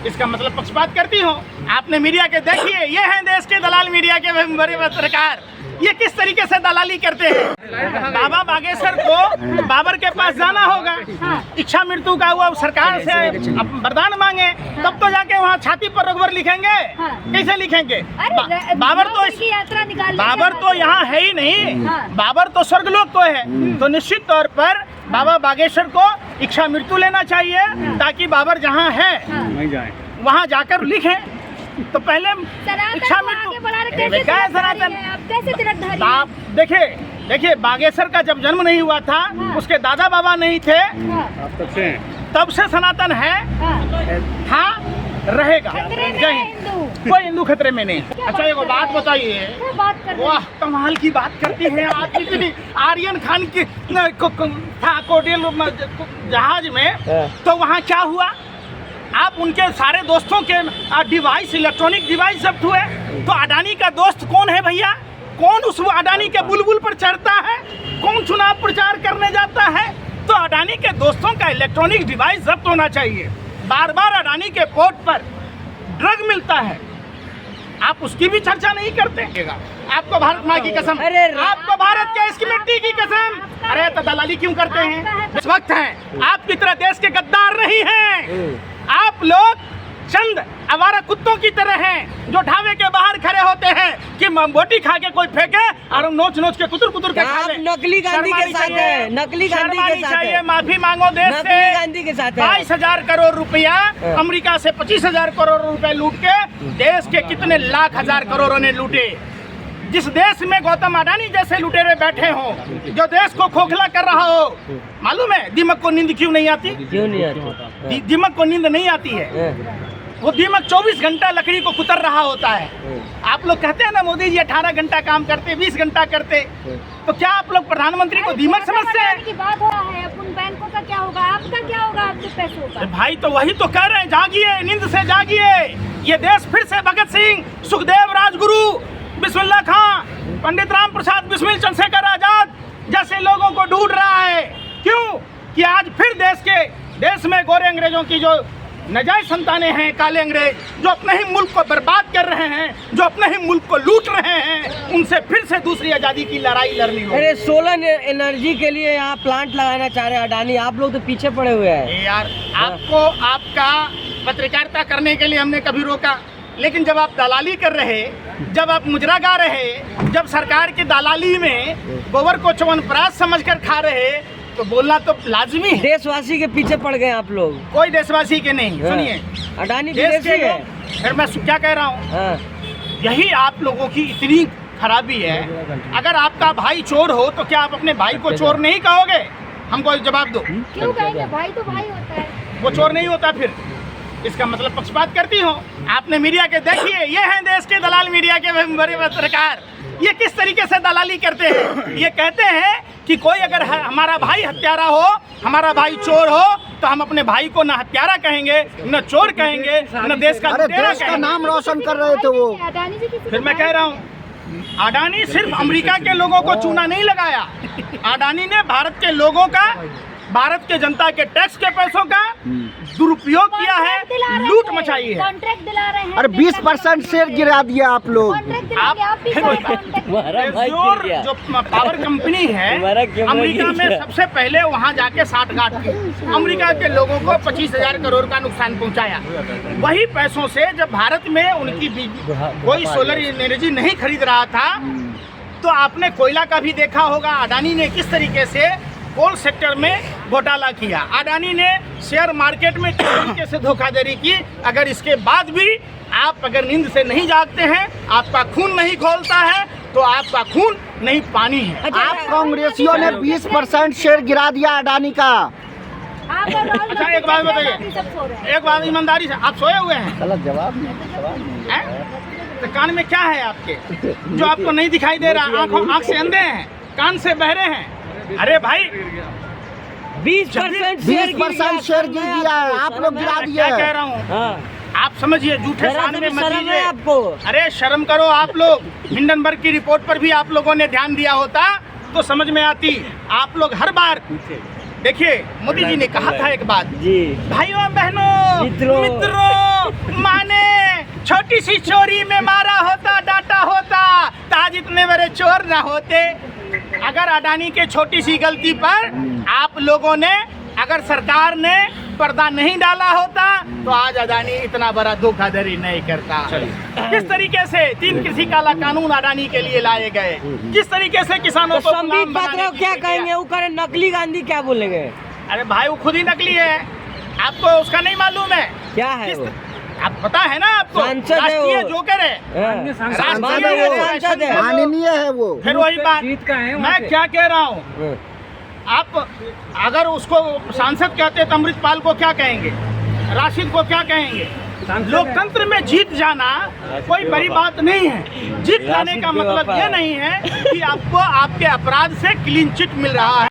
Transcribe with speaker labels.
Speaker 1: इसका मतलब पक्षपात करती हो। आपने मीडिया के देखिए, ये हैं देश के दलाल, मीडिया के बड़े पत्रकार, ये किस तरीके से दलाली करते हैं। बाबा बागेश्वर को बाबर के पास जाना होगा, इच्छा मृत्यु का हुआ, सरकार से वरदान मांगे, तब तो जाके वहाँ छाती पर रघुवर लिखेंगे। कैसे लिखेंगे? बाबर तो यहाँ है ही नहीं, बाबर तो स्वर्गलोक को है। तो निश्चित तौर पर बाबा बागेश्वर को इच्छा मृत्यु लेना चाहिए, ताकि बाबर जहाँ है वहाँ जाकर लिखें। तो पहले इच्छा मृत्यु क्या है सनातन? आप देखिए बागेश्वर का जब जन्म नहीं हुआ था, उसके दादा बाबा नहीं थे, तब से सनातन है, हाँ रहेगा। जय हिंद। कोई हिंदू खतरे में नहीं। अच्छा एक बात बताइए, वाह कमाल की बात करती हैं आप। इतनी आर्यन खान की था कोटेल जहाज में, तो वहाँ क्या हुआ? आप उनके सारे दोस्तों के डिवाइस, इलेक्ट्रॉनिक डिवाइस जब्त हुए। तो अडानी का दोस्त कौन है भैया? कौन उस अडानी के बुलबुल पर चढ़ता है? कौन चुनाव प्रचार करने जाता है? तो अडानी के दोस्तों का इलेक्ट्रॉनिक डिवाइस जब्त होना चाहिए। बार बार अडानी के पोर्ट पर ड्रग मिलता है, आप उसकी भी चर्चा नहीं करते। आपको भारत माँ की कसम, आपको भारत के इसकी मिट्टी की कसम। अरे तो दलाली क्यों करते हैं? इस वक्त है आपकी तरह देश के गद्दार नहीं हैं। आप लोग चंद आवारा कुत्तों की तरह हैं, जो ढाबे के बाहर खड़े होते हैं कि बोटी खा के कोई फेंके और नोच नोच के कुतर के खा ले।
Speaker 2: नकली गांधी के साथ है, नकली गांधी के साथ है।
Speaker 1: माफी मांगो देश से।
Speaker 2: गांधी के साथ
Speaker 1: 22,000 करोड़ रुपया अमेरिका से 25,000 करोड़ रुपए लूट के देश के कितने लाख हजार करोड़ों ने लूटे। जिस देश में गौतम अडानी जैसे लुटेरे बैठे हो, जो देश को खोखला कर रहा हो, मालूम है दीमक को नींद क्यों नहीं आती?
Speaker 2: क्यों नहीं आती?
Speaker 1: दीमक को नींद नहीं आती है। वो दीमक 24 घंटा लकड़ी को कुतर रहा होता है। आप लोग कहते हैं ना मोदी जी 18 घंटा काम करते, 20 घंटा करते, तो क्या आप लोग प्रधानमंत्री को दीमक समझते हैं?
Speaker 3: की बात हो रहा है, अपन बैंकों का क्या होगा, आपका क्या होगा, आपके पैसों का?
Speaker 1: भाई तो वही तो कह रहे हैं, जागिए, नींद से जागिए। ये देश फिर से भगत सिंह, सुखदेव, राजगुरु, बिस्मिल्लाह खां, पंडित राम प्रसाद बिस्मिल, चंद्रशेखर आजाद जैसे लोगों को ढूंढ रहा है। क्यों? कि आज फिर देश में गोरे अंग्रेजों की जो नजायज संतानें हैं, काले अंग्रेज, जो अपने ही मुल्क को बर्बाद कर रहे हैं, जो अपने ही मुल्क को लूट रहे हैं, उनसे फिर से दूसरी आज़ादी की लड़ाई लड़नी होगी।
Speaker 2: अरे सोलर एनर्जी के लिए यहाँ प्लांट लगाना चाह रहे हैं अडानी, आप लोग तो पीछे पड़े हुए हैं।
Speaker 1: यार आपको आपका पत्रकारिता करने के लिए हमने कभी रोका, लेकिन जब आप दलाली कर रहे, जब आप मुजरा गा रहे, जब सरकार की दलाली में गोबर को च्यवनप्राश समझकर खा रहे, तो बोलना तो लाजमी है।
Speaker 2: देशवासी के पीछे पड़ गए आप लोग।
Speaker 1: कोई देशवासी के नहीं, सुनिए
Speaker 2: अडानी
Speaker 1: देश के है। फिर मैं क्या कह रहा हूँ, यही आप लोगों की इतनी खराबी है। अगर आपका भाई चोर हो तो क्या आप अपने भाई को चोर नहीं कहोगे? हमको जवाब दो।
Speaker 3: क्यों कहेंगे? भाई तो भाई होता है,
Speaker 1: वो चोर नहीं होता। फिर इसका मतलब पक्षपात करती हो। आपने मीडिया के देखिए, ये हैं देश के दलाल, मीडिया के बड़े पत्रकार, ये किस तरीके से दलाली करते हैं। ये कहते हैं कि कोई अगर हमारा भाई हत्यारा हो, हमारा भाई चोर हो, तो हम अपने भाई को न हत्यारा कहेंगे, न चोर कहेंगे, न देश का
Speaker 4: देश का नाम रोशन कर रहे थे वो।
Speaker 1: फिर मैं कह रहा हूँ, अडानी सिर्फ अमेरिका के लोगों को चूना नहीं लगाया, अडानी ने भारत के लोगों का, भारत के जनता के टैक्स के पैसों का दुरुपयोग किया है, लूट मचाई है।
Speaker 3: कॉन्ट्रैक्ट दिला रहे हैं।
Speaker 4: अरे 20% शेयर गिरा दिया आप लोग।
Speaker 1: जो पावर कंपनी है अमेरिका में, सबसे पहले वहां जाके साठगांठ की, अमेरिका के लोगों को 25,000 करोड़ का नुकसान पहुंचाया। वही पैसों से जब भारत में उनकी कोई सोलर एनर्जी नहीं खरीद रहा था, तो आपने कोयला का भी देखा होगा, अडानी ने किस तरीके से कोल सेक्टर में घोटाला किया, अडानी ने शेयर मार्केट में किस तरीके से धोखाधड़ी की। अगर इसके बाद भी आप अगर नींद से नहीं जागते हैं, आपका खून नहीं खौलता है, तो आपका खून नहीं पानी है।
Speaker 4: आप कांग्रेसियों ने 20% शेयर गिरा दिया अडानी का।
Speaker 1: अच्छा एक बात बताइए, एक बात ईमानदारी से, आप सोए हुए हैं?
Speaker 4: गलत जवाब नहीं।
Speaker 1: तो कान में क्या है आपके जो आपको नहीं दिखाई दे रहा? आँख से अंधे हैं, कान से बहरे हैं? अरे भाई
Speaker 2: 20%
Speaker 4: शेयर गिर गया है, आप लोग गिरा दिए।
Speaker 1: क्या कह रहा हूँ, आप समझिए, झूठे शान में मत लीजिए
Speaker 2: आपको।
Speaker 1: अरे शर्म करो आप लोग। हिंडनबर्ग की रिपोर्ट पर भी आप लोगों ने ध्यान दिया होता तो समझ में आती। आप लोग हर बार देखिए, मोदी जी ने कहा था एक बात,
Speaker 2: जी
Speaker 1: भाइयों बहनों मित्रों, माने छोटी सी चोरी में मारा होता, डांटा होता, तो आज इतने बड़े चोर ना होते। अगर अडानी के छोटी सी गलती पर आप लोगों ने, अगर सरकार ने पर्दा नहीं डाला होता तो आज अडानी इतना बड़ा धोखाधड़ी नहीं करता। किस तरीके से 3 कृषि काला कानून अडानी के लिए लाए गए, किस तरीके से किसानों को
Speaker 2: संबित
Speaker 1: गुलाम
Speaker 2: पात्रा
Speaker 1: बनाने की
Speaker 2: क्या
Speaker 1: कोशिश
Speaker 2: कहेंगे?
Speaker 1: किया।
Speaker 2: वो करें नकली गांधी क्या बोलेंगे?
Speaker 1: अरे भाई वो खुद ही नकली है, आपको उसका नहीं मालूम है।
Speaker 2: क्या है वो?
Speaker 1: आप पता है ना आपको,
Speaker 2: सांसद है
Speaker 1: राष्ट्रीय
Speaker 2: वो।
Speaker 1: जोकर है,
Speaker 2: हाँ।
Speaker 1: राष्ट्रीय
Speaker 2: माननीय
Speaker 1: है,
Speaker 2: सांसद है।
Speaker 4: माननीय है वो।
Speaker 1: फिर वही बात मैं क्या कह रहा हूँ, आप अगर उसको सांसद कहते तो अमृतपाल को क्या कहेंगे, राशिद को क्या कहेंगे? लोकतंत्र में जीत जाना कोई बड़ी बात नहीं है। जीत जाने का मतलब ये नहीं है कि आपको आपके अपराध से क्लीन चिट मिल रहा है।